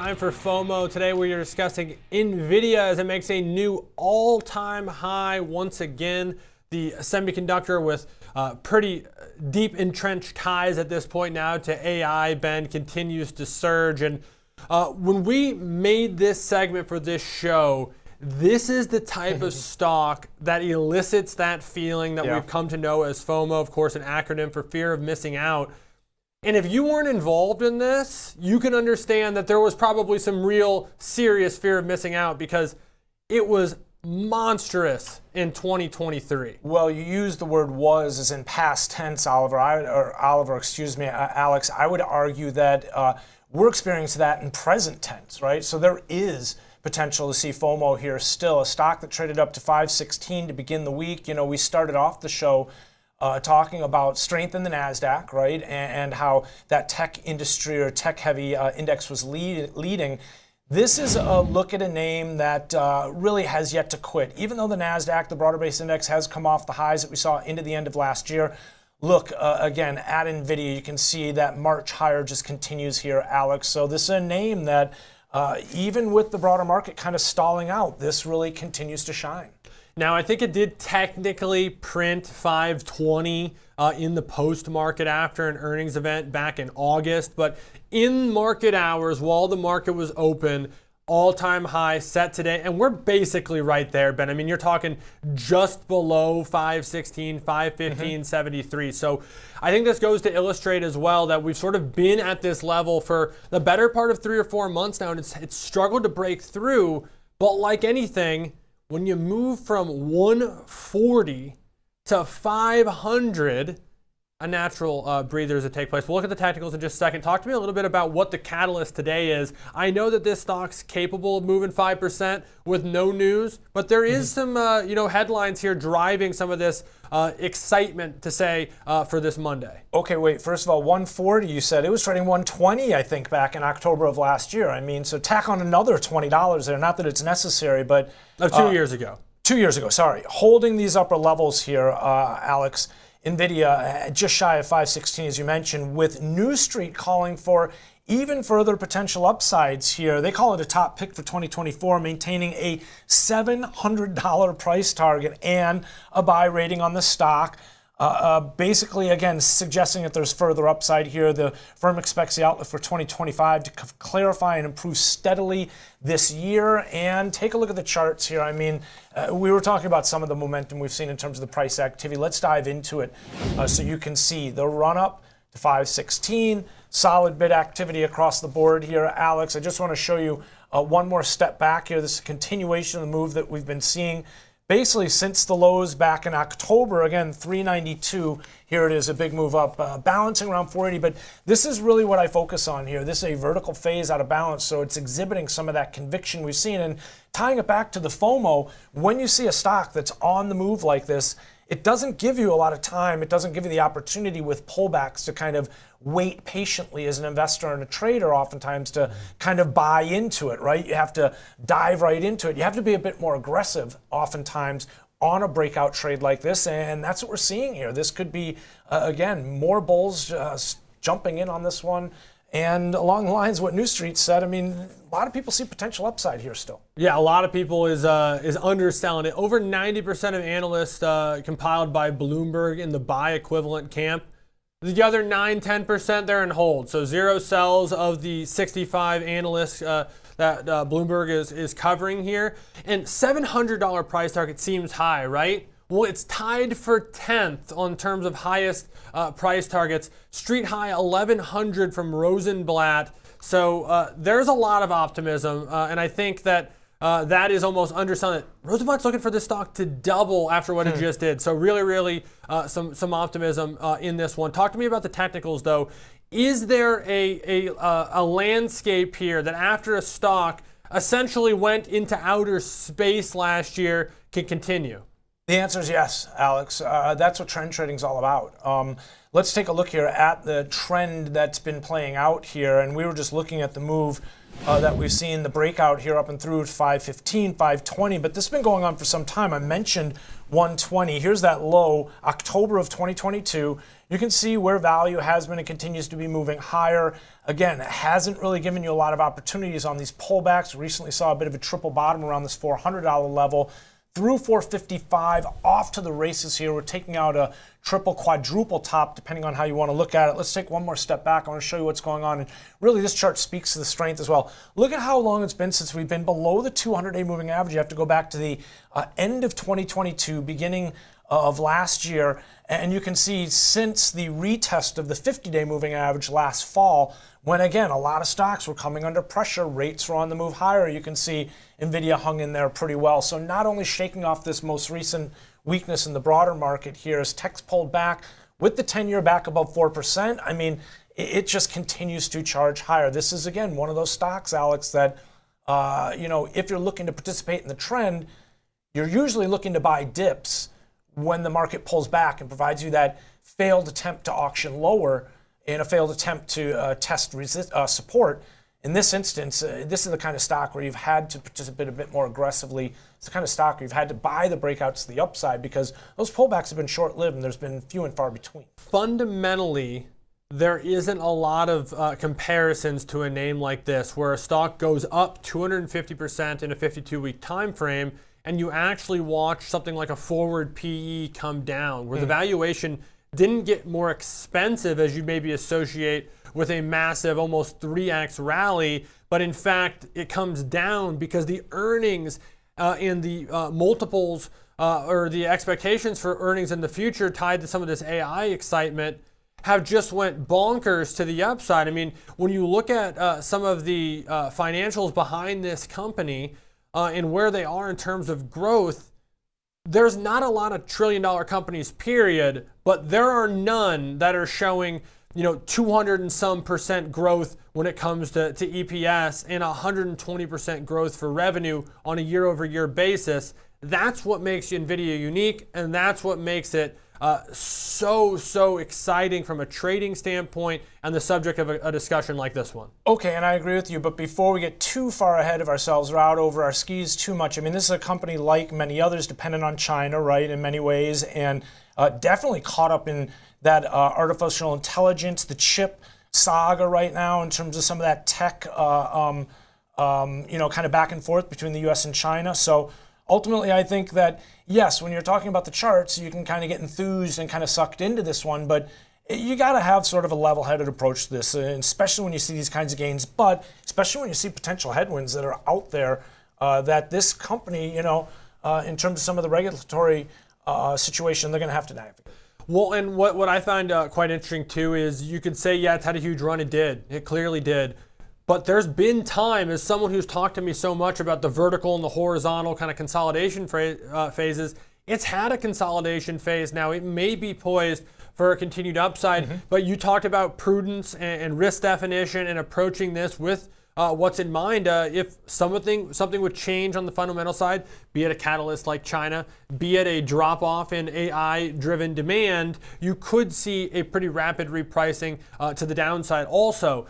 time for FOMO. Today we are discussing Nvidia as it makes a new all-time high once again. The semiconductor with pretty deep entrenched ties at this point now to AI, Ben, continues to surge. And when we made this segment for this show, this is the type of stock that elicits that feeling that we've come to know as FOMO, of course, an acronym for fear of missing out. And if you weren't involved in this, you can understand that there was probably some real serious fear of missing out because it was monstrous in 2023. Well, you used the word was as in past tense, Alex. I would argue that we're experiencing that in present tense, right? So there is potential to see FOMO here still. A stock that traded up to 516 to begin the week. You know, we started off the show talking about strength in the NASDAQ, right? And how that tech industry or tech-heavy index was leading. This is a look at a name that really has yet to quit. Even though the NASDAQ, the broader base index, has come off the highs that we saw into the end of last year, look, again, at Nvidia, you can see that March higher just continues here, Alex. So this is a name that even with the broader market kind of stalling out, this really continues to shine. Now, I think it did technically print 520 in the post-market after an earnings event back in August, but in market hours, while the market was open, all-time high set today, and we're basically right there, Ben. I mean, you're talking just below 516, 515.73. So I think this goes to illustrate as well that we've sort of been at this level for the better part of 3 or 4 months now, and it's struggled to break through, but like anything, when you move from 140 to 500, a natural breathers that take place. We'll look at the technicals in just a second. Talk to me a little bit about what the catalyst today is. I know that this stock's capable of moving 5% with no news, but there is some headlines here driving some of this excitement to say for this Monday. Okay, wait. First of all, 140, you said. It was trading 120, I think, back in October of last year. I mean, so tack on another $20 there. Not that it's necessary, but... 2 years ago. 2 years ago, sorry. Holding these upper levels here, Alex. Nvidia just shy of 516, as you mentioned, with New Street calling for even further potential upsides here. They call it a top pick for 2024, maintaining a $700 price target and a buy rating on the stock. Basically, again, suggesting that there's further upside here. The firm expects the outlook for 2025 to clarify and improve steadily this year. And take a look at the charts here. I mean, we were talking about some of the momentum we've seen in terms of the price activity. Let's dive into it so you can see the run up to 516, solid bid activity across the board here. Alex, I just want to show you one more step back here. This is a continuation of the move that we've been seeing basically since the lows back in October. Again, 392, here it is, a big move up, balancing around 480, but this is really what I focus on here. This is a vertical phase out of balance, so it's exhibiting some of that conviction we've seen. And tying it back to the FOMO, when you see a stock that's on the move like this, it doesn't give you a lot of time. It doesn't give you the opportunity with pullbacks to kind of wait patiently as an investor and a trader oftentimes to kind of buy into it, right? You have to dive right into it. You have to be a bit more aggressive oftentimes on a breakout trade like this, and that's what we're seeing here. This could be, again, more bulls jumping in on this one. And along the lines of what New Street said, I mean, a lot of people see potential upside here still. Yeah, a lot of people is underselling it. Over 90% of analysts compiled by Bloomberg in the buy equivalent camp. The other 9-10%, they're in hold. So zero sells of the 65 analysts that Bloomberg is covering here. And $700 price target seems high, right? Well, it's tied for 10th on terms of highest price targets. Street high 1,100 from Rosenblatt. So there's a lot of optimism, and I think that that is almost underselling it. Rosenblatt's looking for this stock to double after what it just did. So really, some optimism in this one. Talk to me about the technicals, though. Is there a landscape here that after a stock essentially went into outer space last year can continue? The answer is yes, Alex. That's what trend trading is all about. Let's take a look here at the trend that's been playing out here. And we were just looking at the move that we've seen the breakout here up and through 515, 520, but this has been going on for some time. I mentioned 120. Here's that low, October of 2022. You can see where value has been and continues to be moving higher. Again, it hasn't really given you a lot of opportunities on these pullbacks. Recently saw a bit of a triple bottom around this $400 level. Through 455, off to the races here. We're taking out a triple, quadruple top, depending on how you want to look at it. Let's take one more step back. I want to show you what's going on. And really, this chart speaks to the strength as well. Look at how long it's been since we've been below the 200-day moving average. You have to go back to the end of 2022, beginning of last year. And you can see since the retest of the 50-day moving average last fall, when again, a lot of stocks were coming under pressure, rates were on the move higher, you can see Nvidia hung in there pretty well. So not only shaking off this most recent weakness in the broader market here as tech's pulled back with the 10-year back above 4%, I mean, it just continues to charge higher. This is, again, one of those stocks, Alex, that, if you're looking to participate in the trend, you're usually looking to buy dips when the market pulls back and provides you that failed attempt to auction lower and a failed attempt to test support. In this instance, this is the kind of stock where you've had to participate a bit more aggressively. It's the kind of stock where you've had to buy the breakouts to the upside because those pullbacks have been short-lived and there's been few and far between. Fundamentally, there isn't a lot of comparisons to a name like this where a stock goes up 250% in a 52-week time frame and you actually watch something like a forward PE come down where the valuation didn't get more expensive as you maybe associate with a massive almost 3x rally, but in fact it comes down because the earnings and the multiples or the expectations for earnings in the future tied to some of this AI excitement have just went bonkers to the upside. I mean, when you look at some of the financials behind this company and where they are in terms of growth, there's not a lot of trillion-dollar companies, period, but there are none that are showing 200 and some percent growth when it comes to EPS and 120% growth for revenue on a year-over-year basis. That's what makes Nvidia unique, and that's what makes it so exciting from a trading standpoint and the subject of a discussion like this one. Okay, and I agree with you, but before we get too far ahead of ourselves or out over our skis too much, I mean, this is a company like many others dependent on China, right, in many ways, and definitely caught up in that artificial intelligence, the chip saga right now in terms of some of that tech, kind of back and forth between the U.S. and China. So ultimately, I think that, yes, when you're talking about the charts, you can kind of get enthused and kind of sucked into this one, but you got to have sort of a level-headed approach to this, especially when you see these kinds of gains, but especially when you see potential headwinds that are out there that this company, in terms of some of the regulatory situation, they're going to have to navigate. Well, and what I find quite interesting too is you could say, yeah, it's had a huge run. It did. It clearly did. But there's been time, as someone who's talked to me so much about the vertical and the horizontal kind of consolidation phases, it's had a consolidation phase now. It may be poised for a continued upside, but you talked about prudence and risk definition and approaching this with what's in mind. If something would change on the fundamental side, be it a catalyst like China, be it a drop-off in AI-driven demand, you could see a pretty rapid repricing to the downside also.